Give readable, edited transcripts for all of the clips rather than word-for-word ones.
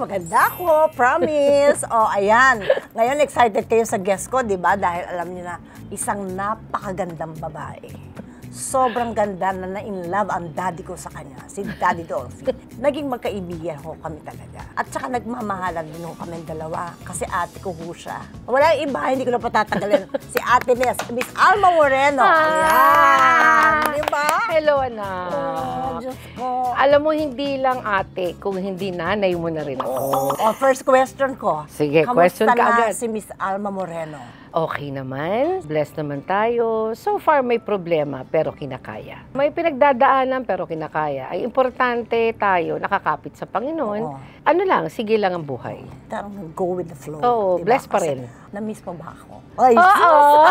maganda ako, promise. O, ayan. Ngayon, excited kayo sa guest ko, di ba? Dahil alam niyo na, isang napakagandang babae. Sobrang ganda na na-in love ang daddy ko sa kanya, si Daddy Dolphy. Naging magkaibigan ho kami talaga. At saka nagmamahalan din ho kami dalawa kasi ate ko ho siya. Wala yung iba, hindi ko na patatagalin. Si Ate Nes, Miss Alma Moreno. Ayan, di ba? Hello, anak. Oh, Diyos ko. Alam mo, hindi lang ate, kung hindi nanay mo na rin ako. Oh, first question ko. Sige, question ka agad. Kamusta na si Miss Alma Moreno? Okay naman, blessed naman tayo. So far may problema pero kinakaya. May pinagdadaanan pero kinakaya. Ay importante tayo nakakapit sa Panginoon. Oo. Ano lang, sige lang ang buhay. Tarang go with the flow. Oo, diba? blessed pa rin. Na-miss mo ba ako? Ay, Oo!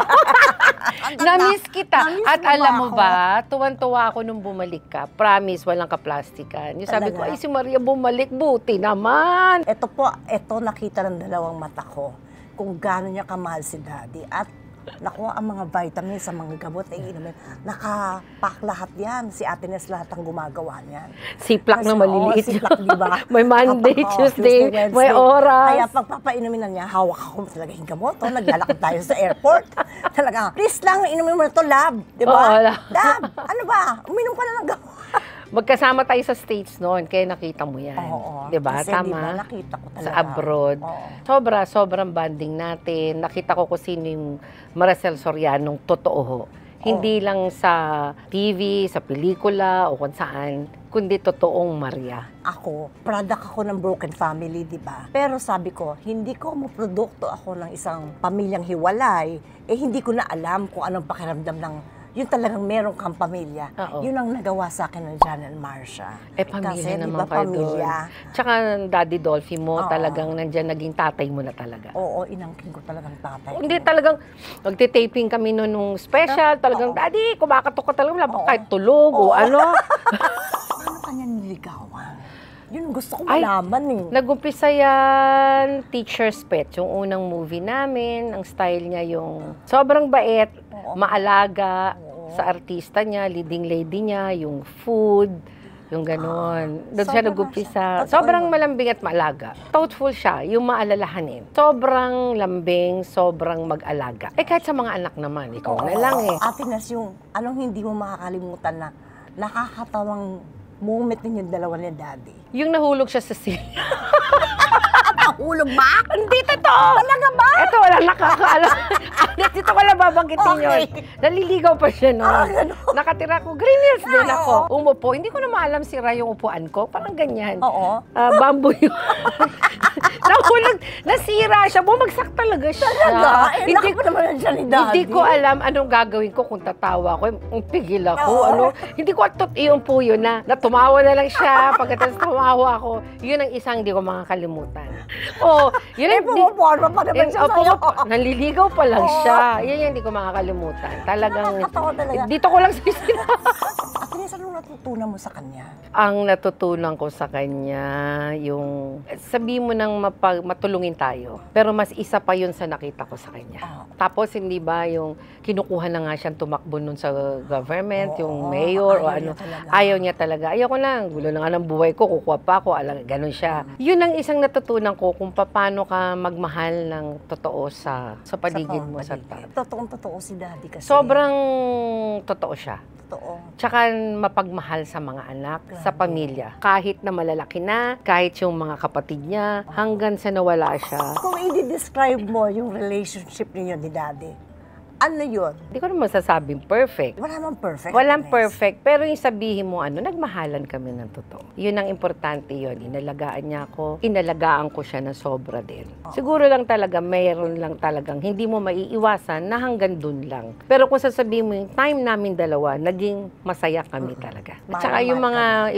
Na-miss kita. Na-miss At mo ba alam mo ako? ba, tuwan-tuwa ako nung bumalik ka. Promise, walang kaplastikan. Yung sabi ko, Talaga? ay si Maria bumalik, buti naman. Ito po, nakita ng dalawang mata ko kung gaano niya kamahal si Daddy. At nakuha ang mga vitamins sa mga gamot na iinumin. Nakapak lahat yan. Si Ate Nes lahat ang gumagawa niyan. Siplak na maliliit. Siplak, di ba? May Monday, Tuesday, Wednesday. may oras. Kaya pag papainumin na niya, hawak ako talaga yung gamot. Naglalakad tayo sa airport. Talaga, please lang, inumin mo na ito, lab. Di ba? Oo, Lab, ano ba? Uminom ka na ng gamot. Magkasama tayo sa States noon, kaya nakita mo yan. Oo. Di ba? Kasi Tama? di ba, nakita ko talaga. Sa abroad. Oo. Sobrang bonding natin. Nakita ko kung sino yung Maricel Sorianong totoo ho. Hindi lang sa TV, sa pelikula, o kung saan, kundi totoong Maria. Ako, product ako ng broken family, di ba? Pero sabi ko, hindi ko maprodukto ako ng isang pamilyang hiwalay, hindi ko na alam kung anong pakiramdam ng yun talagang meron kang pamilya. Oo. Yun ang nagawa sa akin ng John and Marcia. Pamilya Kasi, naman di ba, kayo pamilya. doon. Tsaka Daddy Dolphy mo, Oo. talagang nandyan naging tatay mo na talaga. Oo, inangkin ko talagang tatay. Hindi talagang, magte-taping kami noon nung special, talagang, Daddy, kumakatok ka talaga, wala pa kahit tulog o ano. Paano kanya niligawan? Yun ang gusto ko malaman eh. Nag-umpisa yan, Teacher's Pet, yung unang movie namin, ang style niya yung sobrang bait, maalaga sa artista niya, leading lady niya, yung food, yung gano'n. Doon siya nag-umpisa. Sobrang malambing at maalaga. Thoughtful siya, yung maalalahanin. Sobrang lambing, sobrang mag-alaga. Kahit sa mga anak naman, ikaw na lang eh. Ate Nes, yung anong hindi mo makakalimutan na nakakatawang moment ninyong dalawa ni Daddy? Yung nahulog siya sa scene. Nahulog ba? Hindi totoo! Talaga ba? Ito, wala nakakaalam. Dito ko lang babanggitin yun. Naliligaw pa siya noon. Nakatira ko, Green Hills din ako. Umupo, hindi ko na maalam sira yung upuan ko. Parang ganyan. Oo. Bamboo yun. Nahulog, nasira siya. Bumagsak talaga siya. Talaga? Hindi ko naman siya ni Daddy. Hindi ko alam anong gagawin ko kung tatawa ko. Pigil ako. Ano, hindi ko atot iumpo yun na tumawa na lang siya. Pagkatapos tumawa ako. Yun ang isang hindi ko makakalimutan. Yun ang pumupuan mo pa naman siya sa'yo. Naliligaw pa lang siya. Yun yung hindi ko makakalimutan. Talagang, Nakakatawa talaga. dito ko lang sisira. Ate Nes, anong natutunan mo sa kanya? Ang natutunan ko sa kanya, yung sabi mo nang matulungin tayo. Pero mas isa pa yun sa nakita ko sa kanya. Tapos hindi ba yung kinukuha na nga siyang tumakbo nun sa government, yung mayor o ano. Ayaw niya talaga. Ayaw ko lang. Gulo na nga ng buhay ko, kukuha pa ako. Ganun siya. Yun ang isang natutunan ko kung paano ka magmahal ng totoo sa paligid mo. Totoong-totoo si Daddy kasi. Sobrang totoo siya. Totoo. Tsaka mapagmahal sa mga anak, sa pamilya. Kahit na malalaki na, kahit yung mga kapatid niya, hanggang sa nawala siya. Kung i-describe mo yung relationship niyo ni Daddy, ano yun? Hindi ko naman masasabing perfect. Wala namang perfect. Walang perfect, pero yung sabihin mo, nagmahalan kami ng totoo. Yun ang importante yun. Inalagaan niya ako, inalagaan ko siya na sobra din. Siguro lang talaga, mayroon lang talagang hindi mo maiiwasan na hanggang dun lang. Pero kung sasabihin mo yung time namin dalawa, naging masaya kami talaga. At saka yung mga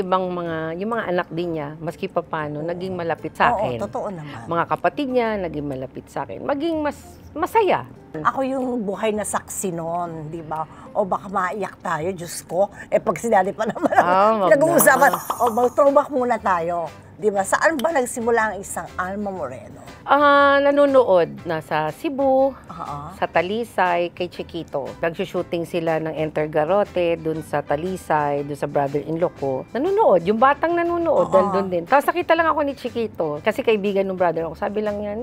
yung mga anak din niya, maski pa paano, naging malapit sa akin. Oo, totoo naman. Mga kapatid niya, naging malapit sa akin. Maging masaya. Ako yung buhay na saksi noon, di ba? O baka maiyak tayo, Diyos ko. Pag si Daddy pa naman, nag-uusapan. O mag-throwback muna tayo. Di ba? Saan ba nagsimula ang isang Alma Moreno? Nanonood na sa Cebu, Oo. sa Talisay, kay Chiquito. Nag-shooting sila ng Enter Garote, dun sa Talisay, dun sa brother-in-law ko. Nanonood, yung batang nanonood, dahil dun din. Tapos nakita lang ako ni Chiquito, kasi kaibigan ng brother ako. Sabi lang niya,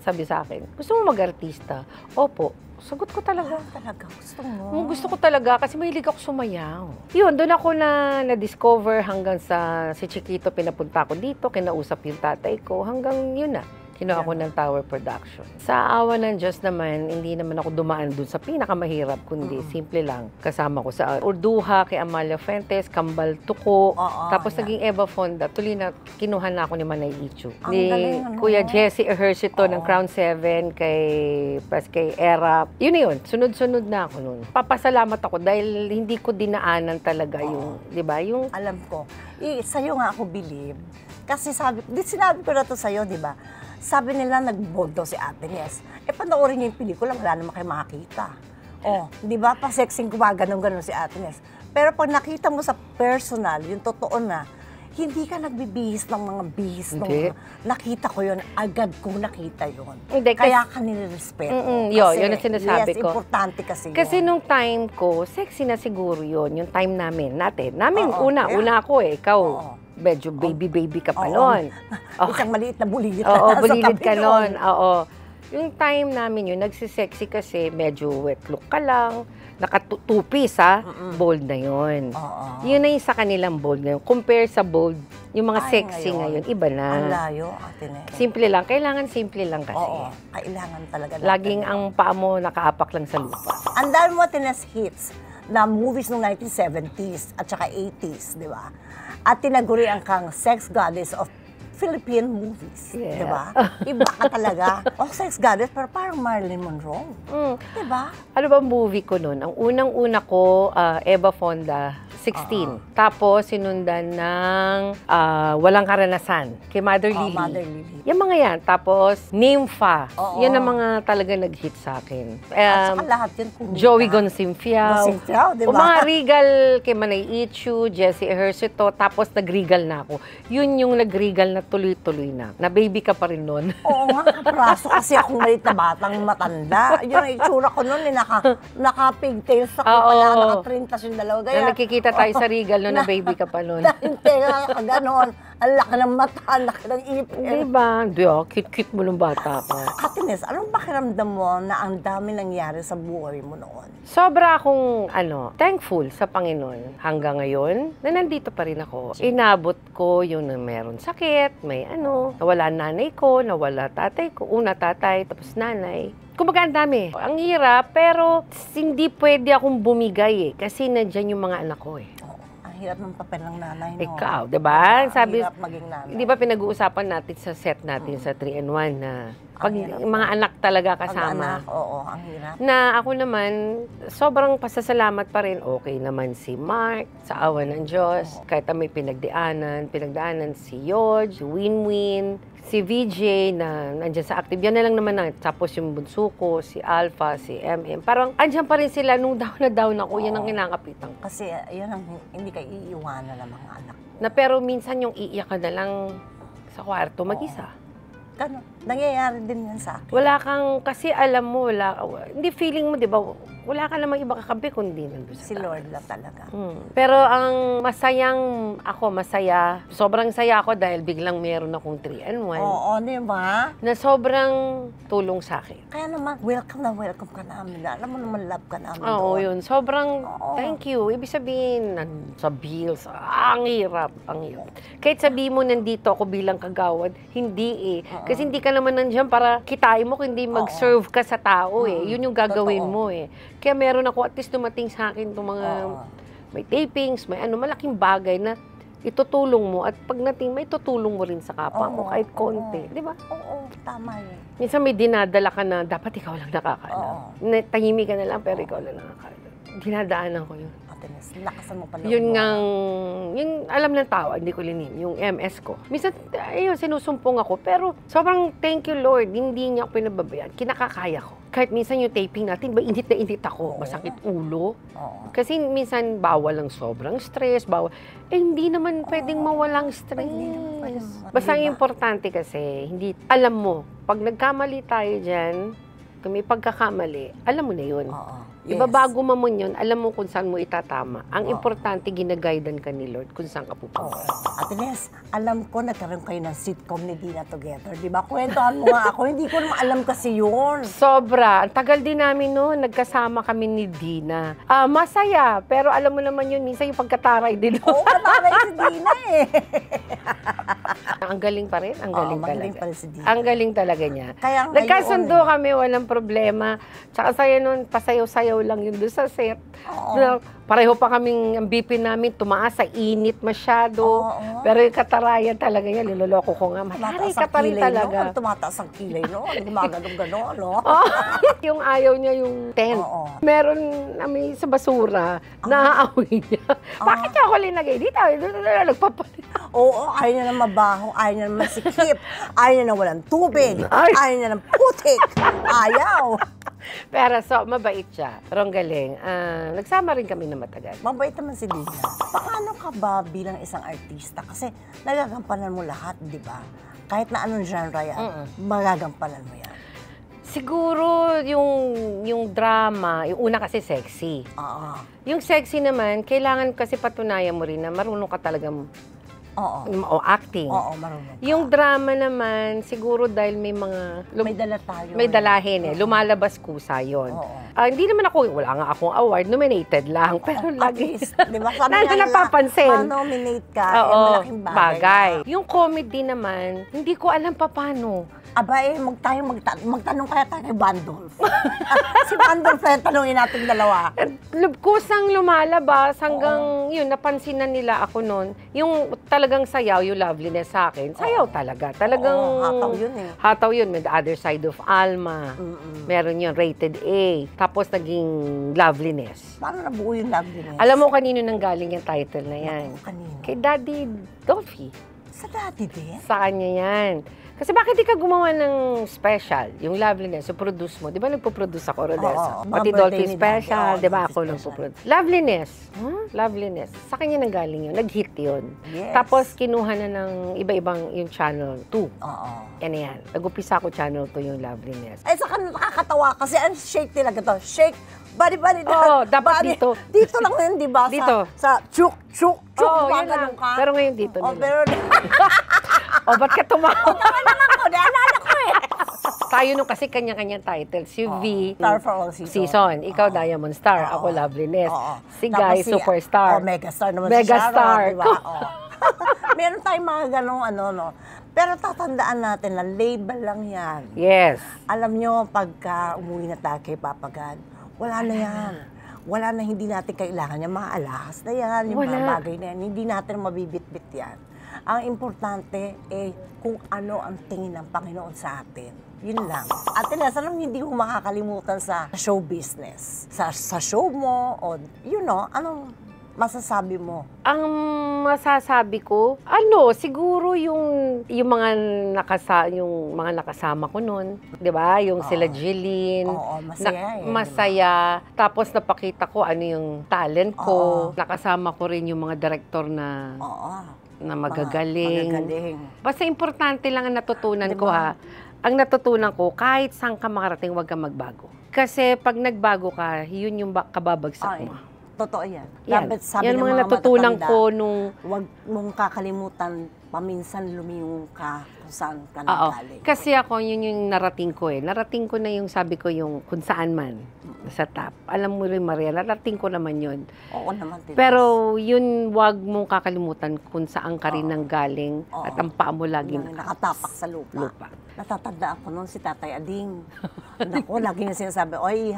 sabi sa akin, gusto mo mag-artista? Opo. Sagot ko talaga. Talaga, gusto mo? Gusto ko talaga kasi mahilig ako sumayaw. Yun, doon ako na-discover hanggang sa si Chiquito, pinapunta ko dito, kinausap yung tatay ko, hanggang yun na. Kinuha ko ng Tower Production. Sa awa ng Diyos naman, hindi naman ako dumaan dun sa pinakamahirap, kundi simple lang. Kasama ko sa Urduha, kay Amalia Fuentes, Kambal Tuko, tapos naging Eva Fonda. Tuloy na, kinuha na ako ni Manay Ichu. Ni galing, Kuya Jesse Ejercito ng Crown 7, kay Erap. Yun na yun, sunod-sunod na ako nun. Papasalamat ako dahil hindi ko dinaanan talaga yung, di ba, yung... Alam ko. Sa'yo nga ako believe. Kasi sinabi ko na to sa'yo, di ba? Sabi nila, nag-bold daw si Ate Nes. Panoorin niyo yung pelikula, wala naman kayo makakita. Di ba? Pa-sexing gumaganon-ganon si Ate Nes. Pero pag nakita mo sa personal, yung totoo na, hindi ka nagbibihis ng mga bihis. Hindi. Nakita ko yun, agad kong nakita yun. Hindi, Kaya ka nilirespeto. Yun ang sinasabi ko. Yes, importante kasi yun. Kasi nung time ko, sexy na siguro yun, yung time namin. Una ako ikaw. Medyo baby ka pa noon. Isang maliit na bulilit. Bulilit ka noon. Yung time namin yun, nagsisexy kasi medyo wet look ka lang, nakatupis bold na yun. Yun na yung sa kanilang bold ngayon. Compare sa bold, yung mga sexy ngayon, iba na. Ang layo, Ate Nes. Simple lang. Kailangan simple lang kasi. Kailangan talaga. Laging ang paa mo nakaapak lang sa lupa. Ang dami mo, Ate Nes, hits na movies noong 1970s at saka 80s, di ba? At tinagurian kang sex goddess of Philippine movies, di ba? Iba ka talaga. Sex goddess, pero parang Marilyn Monroe. Di ba? Ano ba movie ko noon? Ang unang-una ko, Eva Fonda, 16. Tapos, sinundan ng Walang Karanasan, kay Mother Lily. Mother Lily. Yung mga yan. Tapos, Nympha. Yan ang mga talaga nag-hit sa akin. At saka lahat yun. Joey Gonsimfiao. Di ba? O mga Regal kay Manay Ichu, Jesse Ejercito. Tapos, nag-Regal na ako. Yun yung nag-Regal na tuloy-tuloy na. Na baby ka pa rin noon. Oo nga, kapraso kasi akong maliit na batang matanda. Yun ang itsura ko noon, naka-pigtails ako, kaya naka-trintas yung dalawa. Na nakikita tayo sa Regal noon na baby ka pa noon. Teka ka ganon, ang laki ng mata, ang laki ng ipin. Diba? Cute-cute mo nung bata ka. Ate Nes, anong pakiramdam mo na ang dami nangyari sa buhay mo noon? Sobra akong, thankful sa Panginoon hanggang ngayon na nandito pa rin ako. Inabot ko yung meron sakit, may nawala nanay ko, nawala tatay ko, una tatay, tapos nanay. Kumbaga ang dami. Ang hirap, pero hindi pwede akong bumigay kasi nandyan yung mga anak ko Ang hirap ng papel ng nanay, no? Ikaw, di ba? Sabi, hirap maging nanay. Di ba pinag-uusapan natin sa set natin sa 3-in-1 na pag mga anak talaga kasama. Ang hirap. Na ako naman, sobrang pasasalamat pa rin. Okay naman si Mark, sa awa ng Diyos. Kahit may pinagdaanan si Yodge, si Winwin, si VJ na nandiyan sa active. Yan na lang naman tapos yung bunso ko, si Alpha, si MM. Parang andyan pa rin sila nung down na down ako. Yan ang kinakapitan ko. Kasi yan ang hindi ka iiwanan ng mga anak. Pero minsan yung iiyak ka na lang sa kwarto mag-isa. Gano'n. Nangyayari din yan sa akin. Wala kang, kasi alam mo, hindi feeling mo, di ba, wala ka namang iba kakabi kundi nandun sa Si Lord lang talaga. Pero ang masaya, sobrang saya ako dahil biglang meron akong 3-in-1. Di ba? Na sobrang tulong sa akin. Kaya naman, welcome ka namin. Alam mo naman, love ka namin. Yun. Sobrang thank you. Ibig sabihin, sa bills, ang hirap. Kahit sabihin mo nandito ako bilang kagawad, hindi Kasi hindi ka naman nandiyan para kitain mo, kundi mag-serve ka sa tao Yun yung gagawin mo Kaya meron ako, at least dumating sa akin itong mga may tapings, may malaking bagay na itutulong mo at pag may tutulong mo rin sa kapwa mo kahit konti. Di ba? Tama yun. Minsan may dinadala ka na dapat ikaw lang nakakaalam. Tahimik ka na lang pero ikaw lang nakakaalam. Dinadaanan ko yun. Lakasan mo pala. Yun yung alam ng tao, hindi ko linim, yung MS ko. Minsan, ayun, sinusumpong ako, pero sobrang thank you Lord, hindi niya ako pinababayaan. Kinakakaya ko. Kahit minsan yung taping natin, ba init na init ako, masakit ulo. Kasi minsan bawal lang sobrang stress, bawal. Hindi naman pwedeng mawalang stress. Basta ang importante kasi, hindi, alam mo, pag nagkamali tayo dyan, kung may pagkakamali, alam mo na yun. Diba bago mo yun, alam mo kung saan mo itatama. Ang importante, ginaguidan ka ni Lord kung saan ka pupunta. Ate Nes, alam ko nagkaroon kayo ng sitcom ni Dina together, di ba? Kwentuhan mo nga ako, hindi ko naman alam kasi yun. Sobra. Ang tagal din namin noon, nagkasama kami ni Dina. Masaya, pero alam mo naman yun, minsan yung pagkataray din. Oo, kataray si Dina eh. Ang galing pa rin, ang galing talaga. Pa rin si Dina. Ang galing talaga niya. Kaya nagkasundo kami, walang problema. Tsaka saya noon, pasayaw-sayaw lang yun doon sa set. Pareho pa kaming, ang BP namin, tumaas sa init masyado. Pero yung katarayan talaga niya, niloloko ko nga. Matari ka pa rin talaga. Tumataas ang kilay, no? Gumaganong-ganon, no? Yung ayaw niya yung tent. Meron namin sa basura, naaawi niya. Bakit niya ako linagay dito? Nagpapalit. Oo, ayaw niya ng mabaho, ayaw niya ng masikip, ayaw niya ng walang tubig, ayaw niya ng putik, ayaw. Pero mabait siya. Pero ang galing. Nagsama rin kami na matagal. Mabait naman si Dina. Paano ka ba bilang isang artista? Kasi nagagampanan mo lahat, di ba? Kahit na anong genre yan, magagampanan mo yan. Siguro yung drama, yung una kasi sexy. Yung sexy naman, kailangan kasi patunayan mo rin na marunong ka talagang o acting. Marunong. Yung drama naman, siguro dahil may mga... may dala tayo. May dalahin eh. Lumalabas kusa yun. Hindi naman ako, wala nga akong award, nominated lang. Pero lagi, di ba? nandun napapansin. Ma-nominate ka, malaking bagay. Yung comedy naman, hindi ko alam pa paano. Aba magtanong kaya tayo kay Bandolf. Si Bandolf, tanongin natin dalawa. Kusang lumalabas hanggang yun, napansin na nila ako noon. Yung talagang sayaw, yung loveliness sa akin, sayaw talaga. Talagang hataw yun eh. Hataw yun, with the other side of Alma. Meron yun, rated A. Tapos naging loveliness. Paano nabuo yung loveliness? Alam mo kanino nang galing yung title na yan? Kanino? Kay Daddy Dolphy. Sa Daddy din? Sa kanya yan. Kasi bakit di ka gumawa ng special, yung loveliness, so produce mo? Di ba nagpo-produce ako, Rodessa? Pati Dolphy special, di ba ako nagpo-produce? Loveliness. Loveliness. Sa kanya nang galing yun. Nag-hit yun. Yes. Tapos kinuha na ng iba-ibang yung Channel 2. Yan yan. Nag-upisa ako Channel 2 yung Loveliness. Saka nakakatawa kasi ang shake talaga to. Shake, body. Dapat dito. Dito lang yun, di ba? Dito. Sa chuk, yan ka. Pero ngayon dito na. Pero... ba't ka tumawa? naman ko, naalala ko eh. Tayo nung kasi kanya-kanyang titles. Si V, Star for All Season. Ikaw, Diamond Star. Ako, Loveliness. Si Guy, Superstar. Megastar naman Megastar. si Sharon, diba? Meron tayong mga ganong pero tatandaan natin na label lang yan. Yes. Alam nyo, pagka umuwi na tayo kay Papa God, wala na yan. Wala na, hindi natin kailangan yan. Mga alahas na yan, yung mga bagay na yan. Hindi natin mabibit-bit yan. Ang importante kung ano ang tingin ng Panginoon sa atin. Yun lang. At alam hindi ko makakalimutan sa show business. Sa show mo, o anong masasabi mo? Ang masasabi ko, siguro yung mga nakasama ko noon, 'di ba? Yung sila Jeline. Masaya masaya. Tapos napakita ko ano yung talent ko. Nakasama ko rin yung mga director na magagaling. Basta importante lang ang natutunan ko Ang natutunan ko, kahit saan ka makarating, huwag kang magbago. Kasi pag nagbago ka, yun yung kababagsak mo. Totoo yan. Dapat sabi yan ng mga natutunan ko nung... Huwag mong kakalimutan, paminsan lumingon ka kung saan ka nagaling. Kasi ako, yun yung narating ko Narating ko na yung sabi ko yung kung saan man sa top. Alam mo rin, Maria, narating ko naman yun. Oo naman. Pero yun, huwag mong kakalimutan kung saan ka rin nanggaling at ang paa mo laging nakatapak sa lupa. Natatanda ako noon si Tatay Ading. Naku, lagi niya sinasabi, oy,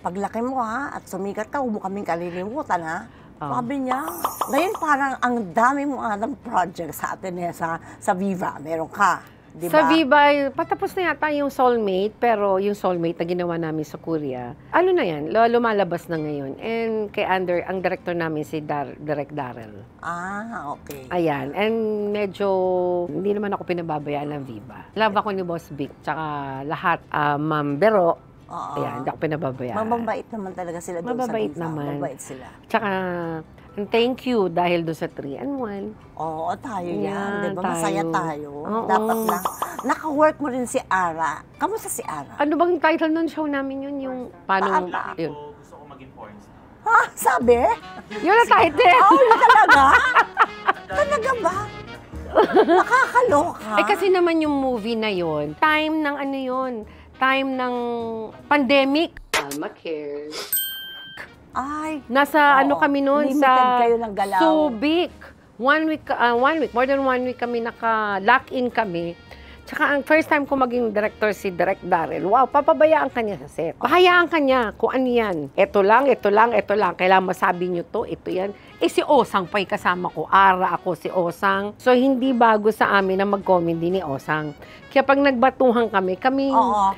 paglaki mo at sumikat ka, huwag mo kaming kalilimutan Sabi niya, ngayon parang ang dami mo project sa atin sa Viva, meron ka. Di Sa ba? Viva, patapos na yata yung Soulmate, pero yung Soulmate na ginawa namin sa Korea, ano na yan, lumalabas na ngayon. And ang director namin si Direk Darrell. Okay. Ayan, and medyo hindi naman ako pinababayaan ng Viva. Love ako ni Boss Vic, tsaka lahat, Ma'am Bero. Oo. Ayan, hindi ako pinababayaan. Mababait naman talaga sila doon sa Mababait Viva. naman. Mababait sila. Tsaka, thank you dahil doon sa 3-in-1. Oo, tayo yan. Yan, Di ba? Masaya tayo. tayo. Oo. Dapat lang. Naka-work mo rin si Ara. Kamusta si Ara? Ano bang title ng show namin yun? Yung paano? Paano? Yun. Gusto ko maging porn star. Ha? Sabi? Yun ang title! Oh, yun talaga? Talaga ba? Nakakaloka. Kasi naman yung movie na yun, time ng ano yun, time ng pandemic. Alma cares. Ay. Nasa Oo. ano kami noon Limited sa kayo ng galaw. Subic. 1 week, more than 1 week kami naka-lock-in kami. Tsaka ang first time ko maging director si Direk Darrell, wow, papabayaan ka niya sa set. Pahayaan ka niya kung ano yan. Ito lang. Kailangan masabi niyo to, ito yan. Si Osang pa'y kasama ko. Ara ako si Osang. So, hindi bago sa amin na mag-comedy ni Osang. Kaya pag nagbatuhan kami Oo.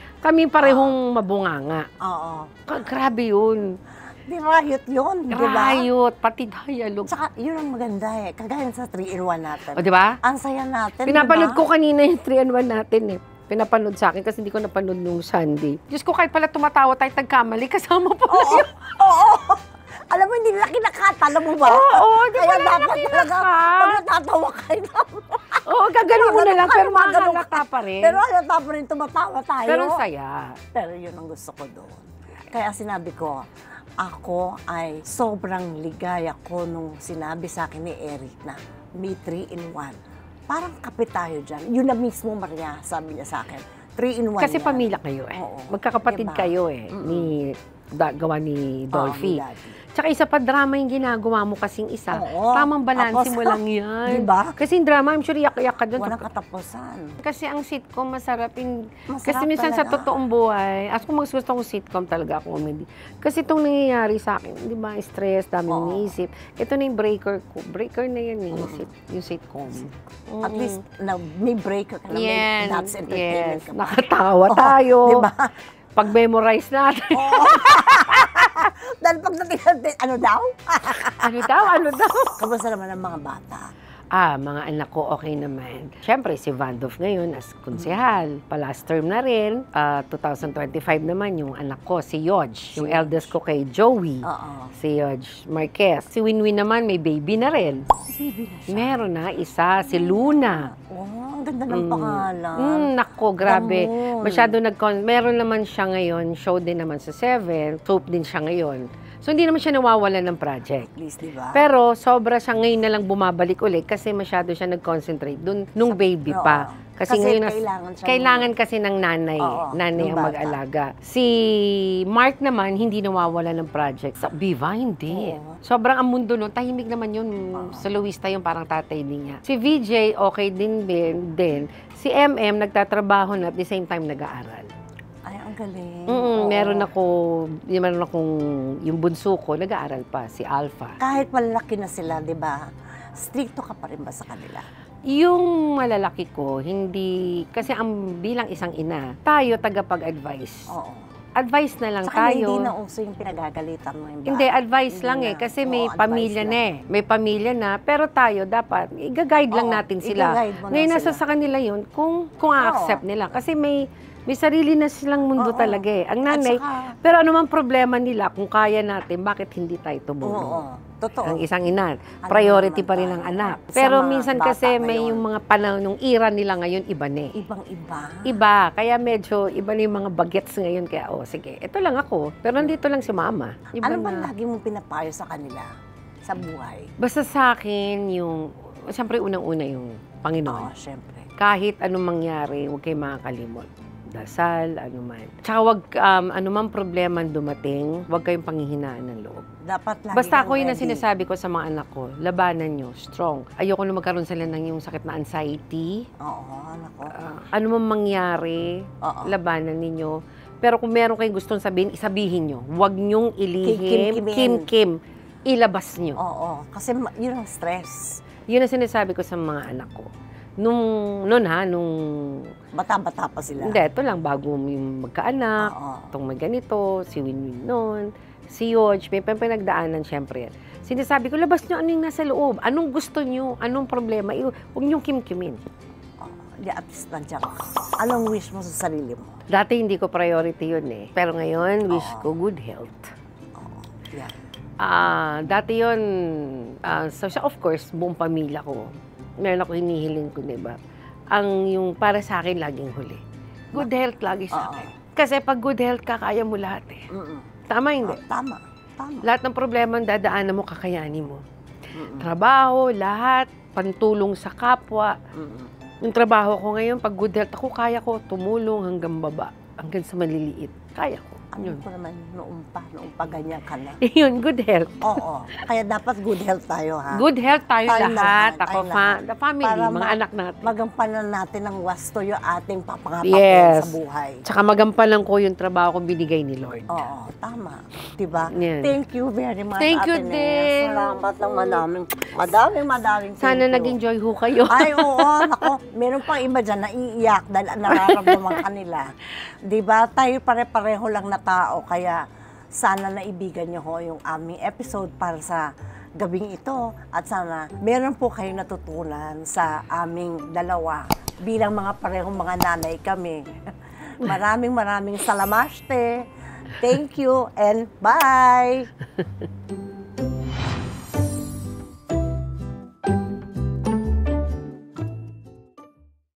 parehong mabunganga. Oo. Grabe yun. Di ba? Riot yun. Di ba? Riot, pati dialogue. Tsaka, yun ang maganda eh. Kagaya sa 3-in-1 natin. O, di ba? Ang saya natin, Pinapanood di ba? ko kanina yung 3-in-1 natin eh. Pinapanood sa akin kasi hindi ko napanood nung Sunday. Diyos ko, kahit pala tumatawa tayo tagkamali, kasama pa Oo. yun. Oo. Alam mo, hindi nila kinakata. Alam mo ba? Oo, di Kaya pala dapat nakinaka. talaga, pag natatawa kayo Oo, gaganon mo na lang, pero Gaganon ka. mahalata pa rin. Pero halata pa rin, tumatawa tayo. Pero saya. Pero yun ang gusto ko doon. Kaya sinabi ko, ako ay sobrang ligaya ko nung sinabi sa akin ni Eric na may 3-in-1. Parang kape tayo dyan. Yun na mismo, Maria, sabi niya sa akin. 3-in-1 Kasi yan. pamilya kayo eh. Oo. Magkakapatid Diba? kayo eh. Gawa ni Dolphy. ni Daddy. Tsaka isa pa drama yung ginagawa mo kasing isa. Oo. Tamang balanse Tapos, mo lang yan. Diba? Kasi yung drama, I'm sure iyak-iyak ka doon. Walang katapusan. Kasi ang sitcom masarap. Masarap Kasi minsan sa talaga. totoong buhay, as kung mas gusto kong sitcom talaga, comedy. Kasi itong nangyayari sa akin, di ba, stress, daming Oo. iniisip. Ito na yung breaker ko. Breaker na yan yung sitcom. At least, may breaker ka na, may Yan, That's entertainment yes. ka pa. Nakatawa Oo, tayo. diba? Pag-memorize natin. Oo. Dahil pag natin, ano daw? Ano daw? Kamusta naman ang mga bata? Mga anak ko, okay naman. Siyempre, si Vandolph ngayon as konsehal. Pa-last term na rin. 2025 naman yung anak ko, si Yodge. Yung eldest ko kay Joey. Oo. Si Yodge Marquez. Si Winwin naman, may baby na rin. Baby na siya. Meron na, isa. Si Luna. Oh, ang ganda ng pangalan. Nako, grabe. Ganon. Masyado meron naman siya ngayon. Show din naman sa 7. Soap din siya ngayon. So, hindi naman siya nawawalan ng project. At least, di ba? Pero sobra siya ngayon na lang bumabalik ulit kasi masyado siya nag-concentrate dun nung baby Oo. pa. Kasi ngayon kailangan siya kasi ng nanay. Oo, Nanay ng ang bata. mag-alaga. Si Mark naman hindi nawawala ng project. Sa Viva hindi. Oo. Sobrang ang mundo nun, tahimik naman yun. Sa Luista yung parang tatay din niya. Si VJ okay din. Si MM nagtatrabaho na at the same time nag-aaral. Ay, ang galing. Meron akong yung bunso ko nag-aaral pa si Alpha. Kahit malaki na sila, di ba? Stricto ka pa rin ba sa kanila? Yung malalaki ko, hindi, kasi ang bilang isang ina, tayo tagapag-advise. Oo. Advice na lang Saka tayo. hindi na uso yung pinagagalitan mo yung bata. Hindi, advice Hindi lang na. kasi Oo, may advice pamilya lang. na eh. May pamilya na, pero tayo dapat, i-guide lang Oo, natin sila. i-guide mo lang Ngayon, nasa sila. sa kanila yun, kung a-accept nila. Kasi may sarili na silang mundo Oo. talaga eh. Ang At nanay, saka- pero ano man problema nila, kung kaya natin, bakit hindi tayo tumulong? Oo, totoo. Ang isang ina, priority naman pa rin tayo? ang anak. Sa Pero mga minsan bata kasi may ngayon. yung mga panahon, nung era nila ngayon, iba na eh. Ibang-iba. Iba, kaya medyo iba na yung mga bagets ngayon. Kaya, sige, ito lang ako. Pero nandito lang si mama. Iba Ano bang na. lagi mong pinapayo sa kanila sa buhay? Basta sa akin, siyempre unang-una yung Oo, Panginoon. syempre. Kahit anong mangyari, huwag kayong makakalimot. Dasal, anuman. Tsaka wag, anumang problema dumating, huwag kayong panghihinaan ng loob. Dapat lagi Basta kang ako yun ang ready. sinasabi ko sa mga anak ko, labanan nyo, strong. Ayoko na magkaroon sila ng yung sakit na anxiety. Oo, anak ko. Ano man mangyari, Oo. labanan ninyo. Pero kung meron kayong gustong sabihin, isabihin nyo. Huwag nyong ilihim, Kim-kimin. kim-kim. Ilabas nyo. Oo, kasi yun ang stress. Yun ang sinasabi ko sa mga anak ko. Nung Bata-bata pa sila. hindi, ito lang, bago yung magkaanak, Oo. itong may ganito, si Winwin noon, si Yodge, may pinagdaanan syempre yan. Sinasabi ko, labas nyo ano yung nasa loob, anong gusto nyo, anong problema, huwag nyo kimkimin. Di at least nandiyan ka. Anong wish mo sa sarili mo? Dati hindi ko priority yun eh, pero ngayon, wish ko good health. Yeah. Dati yun, so of course, buong pamilya ko, meron ako hinihiling ko, diba? Yung para sa akin, laging huli. Good health lagi sa akin. Kasi pag good health ka, kaya mo lahat eh. Tama hindi? Tama. Lahat ng problema ang dadaanan mo, kakayanin mo. Trabaho, lahat, pantulong sa kapwa. Yung trabaho ko ngayon, pag good health ako, kaya ko tumulong hanggang baba, hanggang sa maliliit. Kaya ko. Ano ko naman, noong pa ganyan ka na. Yun, good health. Oo. Kaya dapat good health tayo, ha? Good health tayo Tayo lahat. lahat, Ako, tayo lahat. the family, Para mga anak natin. Magampanan natin ng wasto yung ating papangapapin Yes. sa buhay. Tsaka magampanan ko yung trabaho kong binigay ni Lord. Oo, tama. Diba? Yan. Thank you very much, Thank you Ate Nea. din. Salamat ng madaming Sana thank you. nag-enjoy ho kayo. Ay, oo. Nako, meron pang iba dyan na iiyak dahil nararamdaman kanila. Diba? Tayo pare-pareho lang na tao. Kaya sana naibigan niyo ho yung aming episode para sa gabing ito. At sana meron po kayong natutunan sa aming dalawa. Bilang mga parehong mga nanay kami. Maraming salamaste. Thank you and bye!